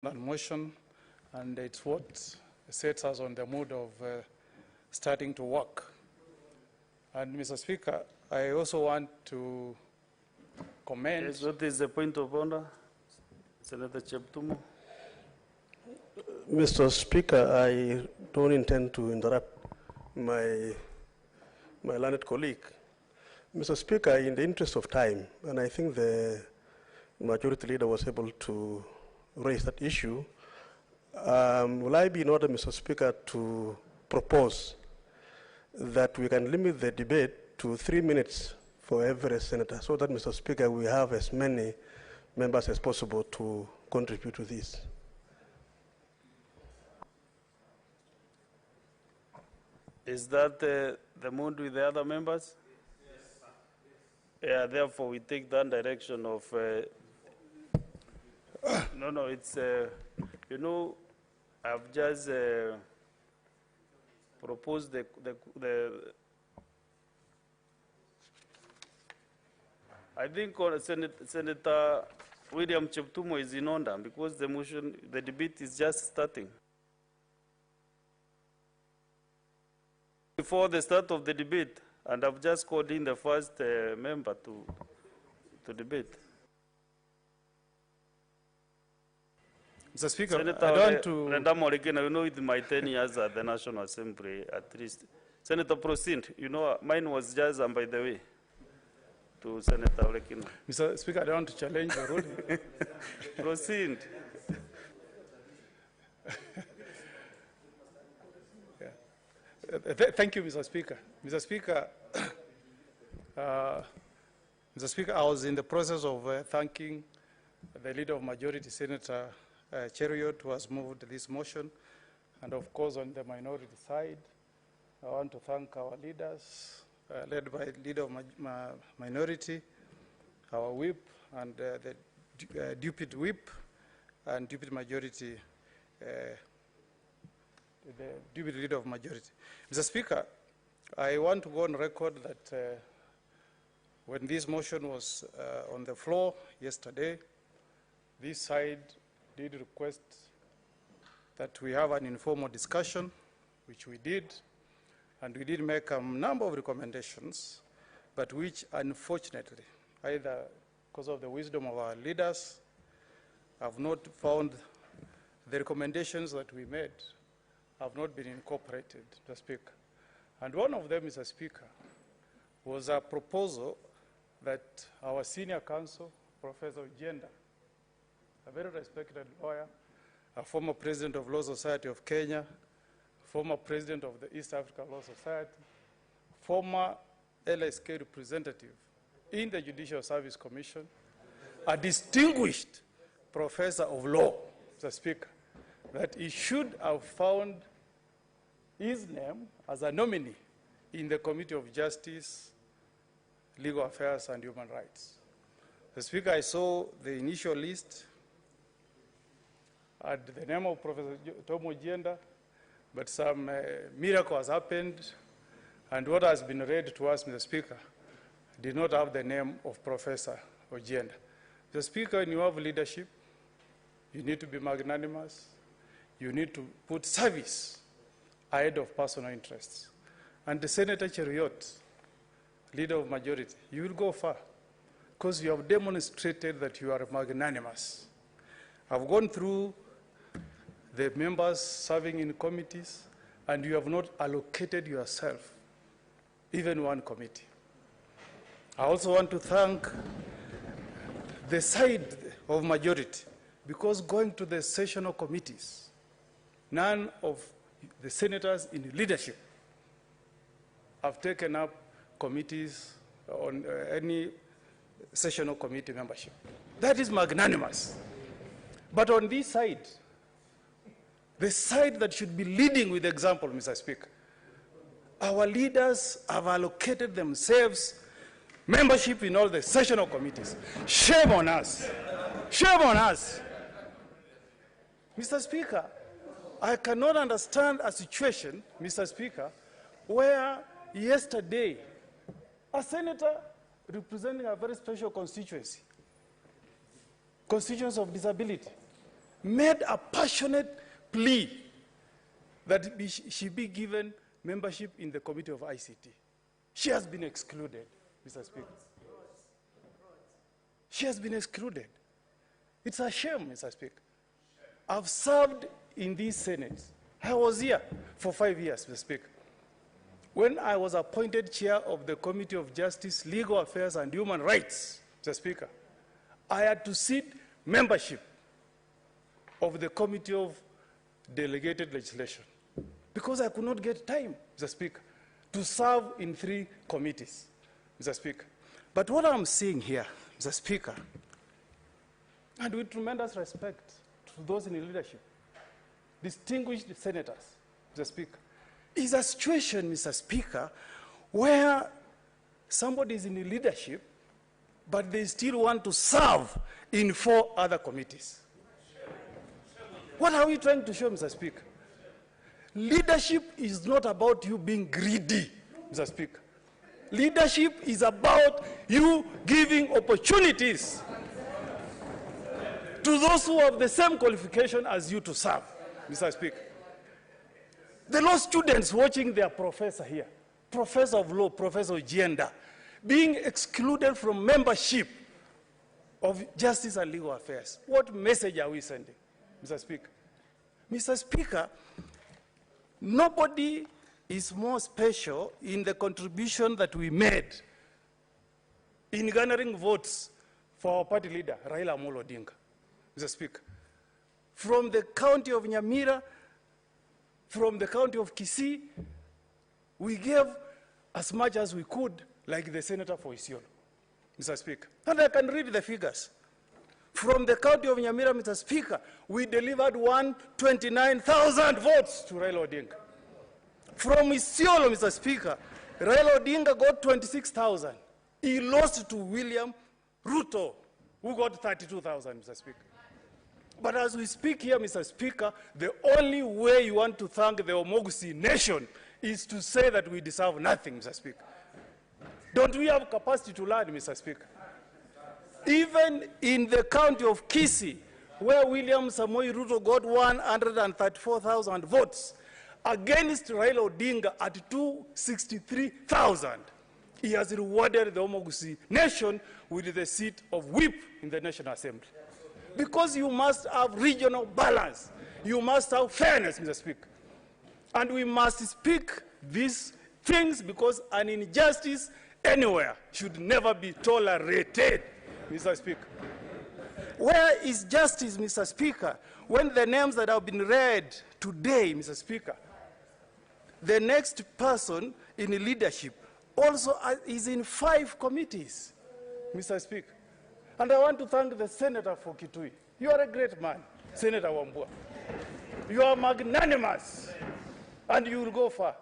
motion, and it's what sets us on the mood of starting to work. And Mr. Speaker, I also want to commend... Yes, what is the point of order? Senator Cheptumo. Mr. Speaker, I don't intend to interrupt my learned colleague. Mr. Speaker, in the interest of time, and I think the majority leader was able to raise that issue, will I be in order, Mr. Speaker, to propose that we can limit the debate to 3 minutes for every senator, so that, Mr. Speaker, we have as many members as possible to contribute to this. Is that the mood with the other members? Yes. Yeah, therefore we take that direction of, no, it's, you know, I've just proposed I think Senator William Cheptumo is in order because the motion, the debate is just starting. Before the start of the debate, and I've just called in the first member to debate. Mr. Speaker, Senator, I don't want to... you know, with my 10 years at the National Assembly, at least. Senator, proceed. You know, mine was just, by the way, to Senator Olekino. Mr. Speaker, I don't want to challenge the rule. Proceed. Thank you, Mr. Speaker. Mr. Speaker, Mr. Speaker, I was in the process of thanking the Leader of Majority, Senator Cheriot, who has moved this motion. And of course, on the minority side, I want to thank our leaders, led by Leader of Minority, our whip, and the deputy whip, and deputy majority, the deputy leader of majority. Mr. Speaker, I want to go on record that when this motion was on the floor yesterday, this side did request that we have an informal discussion, which we did, and we did make a number of recommendations, but which unfortunately, either because of the wisdom of our leaders, have not found the recommendations that we made have not been incorporated, Mr. Speaker. And one of them, Mr. Speaker, was a proposal that our senior counsel, Professor Ugenda, a very respected lawyer, a former president of Law Society of Kenya, former president of the East Africa Law Society, former LSK representative in the Judicial Service Commission, a distinguished professor of law, Mr. Speaker, that he should have found his name as a nominee in the Committee of Justice, Legal Affairs and Human Rights. Mr. Speaker, I saw the initial list and the name of Professor Tom Ugenda, but some miracle has happened, and what has been read to us, Mr. Speaker, did not have the name of Professor Ugenda. Mr. Speaker, when you have leadership, you need to be magnanimous. You need to put service ahead of personal interests. And the Senator Cheriot, Leader of Majority, you will go far because you have demonstrated that you are magnanimous. I've gone through the members serving in committees, and you have not allocated yourself even one committee. I also want to thank the side of majority, because going to the sessional committees, none of the senators in leadership have taken up committees on any sessional committee membership. That is magnanimous. But on this side, the side that should be leading with example, Mr. Speaker, our leaders have allocated themselves membership in all the sessional committees. Shame on us. Shame on us. Mr. Speaker, I cannot understand a situation, Mr. Speaker, where yesterday a senator representing a very special constituency of disability, made a passionate plea that she be given membership in the Committee of ICT. She has been excluded, Mr. Speaker. She has been excluded. It's a shame, Mr. Speaker. I've served in these Senates. I was here for 5 years, Mr. Speaker. When I was appointed chair of the Committee of Justice, Legal Affairs and Human Rights, Mr. Speaker, I had to seek membership of the Committee of Delegated Legislation because I could not get time, Mr. Speaker, to serve in 3 committees, Mr. Speaker. But what I'm saying here, Mr. Speaker, and with tremendous respect to those in leadership, distinguished senators, Mr. Speaker, is a situation, Mr. Speaker, where somebody is in leadership, but they still want to serve in 4 other committees. What are we trying to show, Mr. Speaker? Leadership is not about you being greedy, Mr. Speaker. Leadership is about you giving opportunities to those who have the same qualification as you to serve, Mr. Speaker. The law students watching their professor here, professor of law, professor of gender, being excluded from membership of justice and legal affairs. What message are we sending, Mr. Speaker? Mr. Speaker, nobody is more special in the contribution that we made in garnering votes for our party leader, Raila Odinga, Mr. Speaker. From the county of Nyamira, from the county of Kisii, we gave as much as we could, like the senator for Isiolo, Mr. Speaker. And I can read the figures. From the county of Nyamira, Mr. Speaker, we delivered 129,000 votes to Raila Odinga. From Isiolo, Mr. Speaker, Raila Odinga got 26,000. He lost to William Ruto, who got 32,000, Mr. Speaker. But as we speak here, Mr. Speaker, the only way you want to thank the Omogusi nation is to say that we deserve nothing, Mr. Speaker. Don't we have capacity to learn, Mr. Speaker? Even in the county of Kisii, where William Samoei Ruto got 134,000 votes against Raila Odinga at 263,000, he has rewarded the Omogusi nation with the seat of whip in the National Assembly. Because you must have regional balance. You must have fairness, Mr. Speaker. And we must speak these things because an injustice anywhere should never be tolerated, Mr. Speaker. Where is justice, Mr. Speaker, when the names that have been read today, Mr. Speaker, the next person in leadership also is in 5 committees, Mr. Speaker. And I want to thank the senator for Kitui. You are a great man, Senator Wambua. You are magnanimous, and you will go far.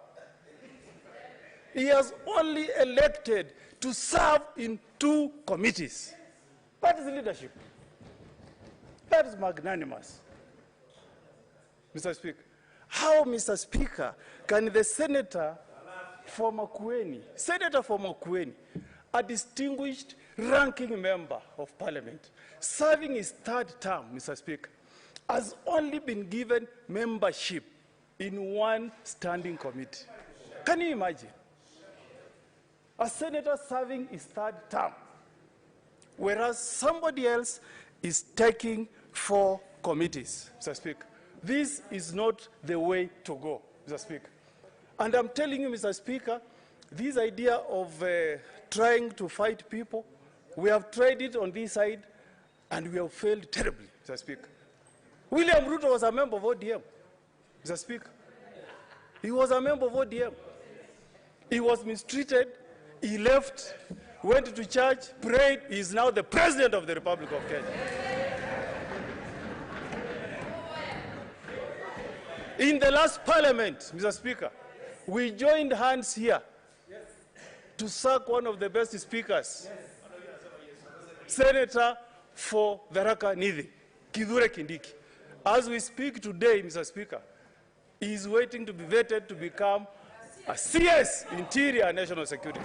He has only elected to serve in 2 committees. That is leadership. That is magnanimous. Mr. Speaker, how, Mr. Speaker, can the senator for makwiny, a distinguished ranking member of parliament, serving his 3rd term, Mr. Speaker, has only been given membership in 1 standing committee? Can you imagine? A senator serving his 3rd term, whereas somebody else is taking 4 committees, Mr. Speaker. This is not the way to go, Mr. Speaker. And I'm telling you, Mr. Speaker, this idea of trying to fight people, we have tried it on this side, and we have failed terribly, Mr. Speaker. William Ruto was a member of ODM, Mr. Speaker. He was a member of ODM. He was mistreated. He left, went to church, prayed. He is now the president of the Republic of Kenya. In the last parliament, Mr. Speaker, we joined hands here to sack one of the best speakers, Senator for Tharaka Nithi, Kithure Kindiki. As we speak today, Mr. Speaker, he is waiting to be vetted to become a CS, Interior and National Security.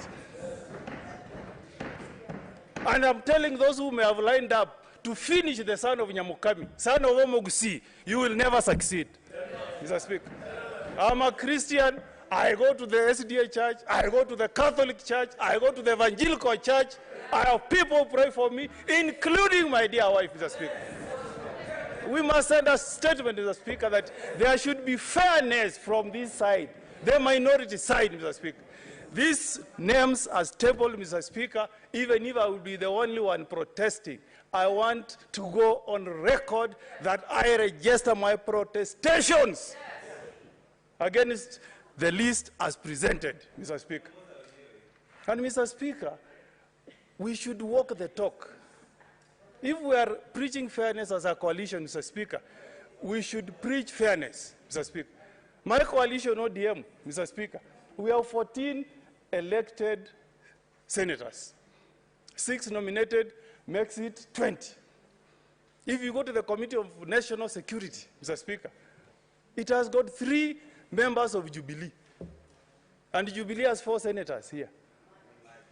And I'm telling those who may have lined up to finish the son of Nyamukami, son of Omogusi, you will never succeed. Mr. Speaker, I'm a Christian. I go to the SDA church. I go to the Catholic church. I go to the Evangelical church. I have people pray for me, including my dear wife, Mr. Speaker. We must send a statement, Mr. Speaker, that there should be fairness from this side, the minority side, Mr. Speaker. These names as tabled, Mr. Speaker, even if I will be the only one protesting, I want to go on record that I register my protestations against the list as presented, Mr. Speaker. And Mr. Speaker, we should walk the talk. If we are preaching fairness as a coalition, Mr. Speaker, we should preach fairness, Mr. Speaker. My coalition, ODM, Mr. Speaker, we have 14 elected senators. 6 nominated makes it 20. If you go to the Committee of National Security, Mr. Speaker, it has got 3 members of Jubilee. And Jubilee has 4 senators here.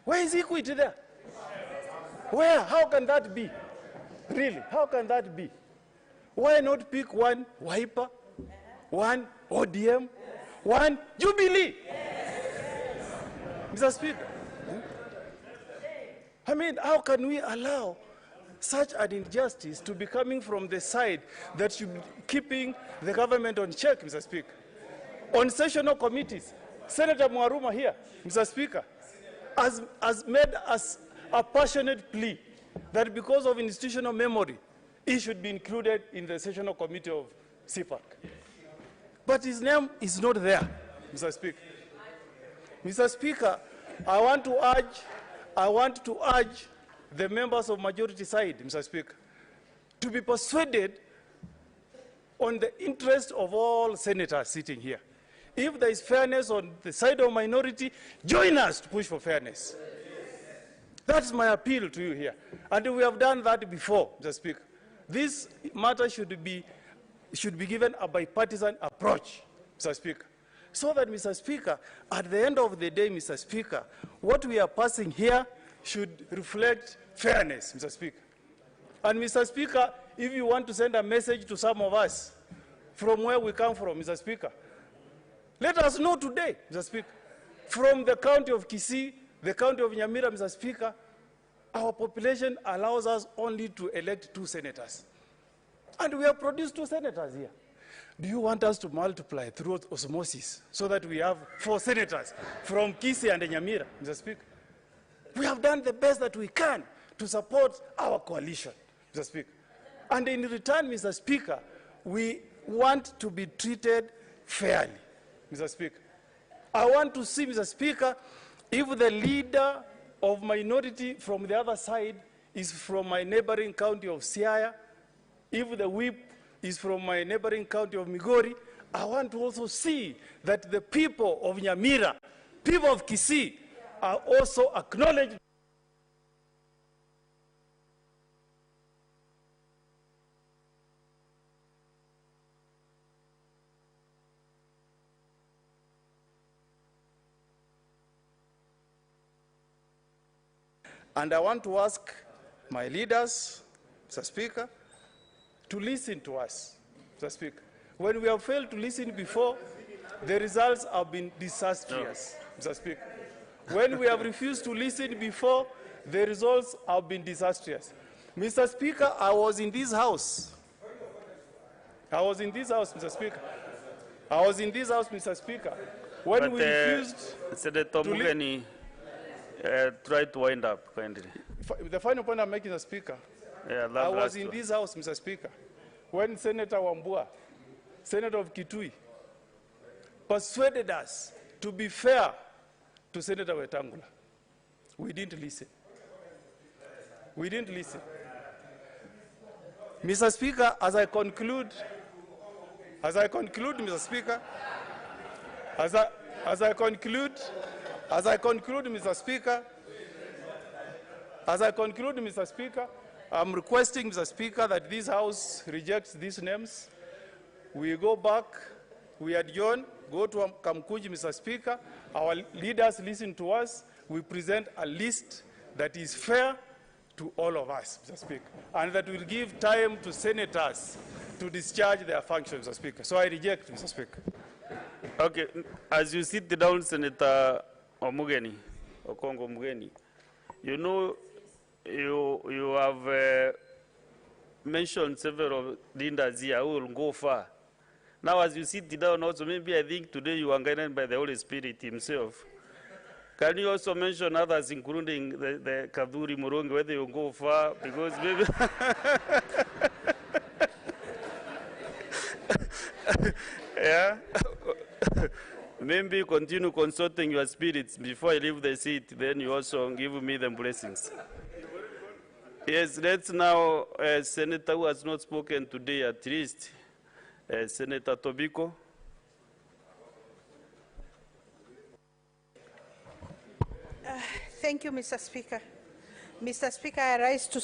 Where is equity there? Where? How can that be? Really, how can that be? Why not pick one Wiper, one ODM, one Jubilee? Mr. Speaker, I mean, how can we allow such an injustice to be coming from the side that should be keeping the government on check, Mr. Speaker? On sessional committees, Senator Mwaruma here, Mr. Speaker, has made us a passionate plea that because of institutional memory, he should be included in the sessional committee of CPAC. But his name is not there, Mr. Speaker. Mr. Speaker, I want to urge the members of majority side, Mr. Speaker, to be persuaded on the interest of all senators sitting here. If there is fairness on the side of minority, join us to push for fairness. That's my appeal to you here. And we have done that before, Mr. Speaker. This matter should be given a bipartisan approach, Mr. Speaker. So that, Mr. Speaker, at the end of the day, Mr. Speaker, what we are passing here should reflect fairness, Mr. Speaker. And, Mr. Speaker, if you want to send a message to some of us from where we come from, Mr. Speaker, let us know today, Mr. Speaker, from the county of Kisii, the county of Nyamira, Mr. Speaker, our population allows us only to elect 2 senators. And we have produced 2 senators here. Do you want us to multiply through osmosis so that we have 4 senators from Kisii and Nyamira, Mr. Speaker? We have done the best that we can to support our coalition, Mr. Speaker. And in return, Mr. Speaker, we want to be treated fairly, Mr. Speaker. I want to see, Mr. Speaker, if the leader of minority from the other side is from my neighboring county of Siaya, if the whip is from my neighboring county of Migori, I want to also see that the people of Nyamira, people of Kisii, are also acknowledged. And I want to ask my leaders, Mr. Speaker, to listen to us, Mr. Speaker. When we have failed to listen before, the results have been disastrous, Mr. Speaker. When we have refused to listen before, the results have been disastrous. Mr. Speaker, I was in this house. Mr. Speaker. Mr. Speaker, when we refused Senator Omogeni, try to wind up, kindly. The final point I'm making, Mr. Speaker, I was in this house, Mr. Speaker, when Senator Wambua, Senator of Kitui, persuaded us to be fair to Senator Wetangula. We didn't listen. Mr. Speaker, as I conclude, Mr. Speaker, Mr. Speaker, I'm requesting, Mr. Speaker, that this House rejects these names. We go back, we adjourn, go to Kamkuji, Mr. Speaker. Our leaders listen to us. We present a list that is fair to all of us, Mr. Speaker, and that will give time to senators to discharge their functions, Mr. Speaker. So I reject, Mr. Speaker. Okay, as you sit down, Senator Okongo Omogeni, you know, you have mentioned several leaders here who will go far. Now, as you sit down also, maybe I think today you are guided by the Holy Spirit himself. Can you also mention others, including the Kaduri Murongi, whether you go far? Because maybe... yeah? Maybe continue consulting your spirits before I leave the seat, then you also give me the blessings. Yes, let's now, Senator who has not spoken today at least, Senator Tobiko. Thank you, Mr. Speaker. Mr. Speaker, I rise to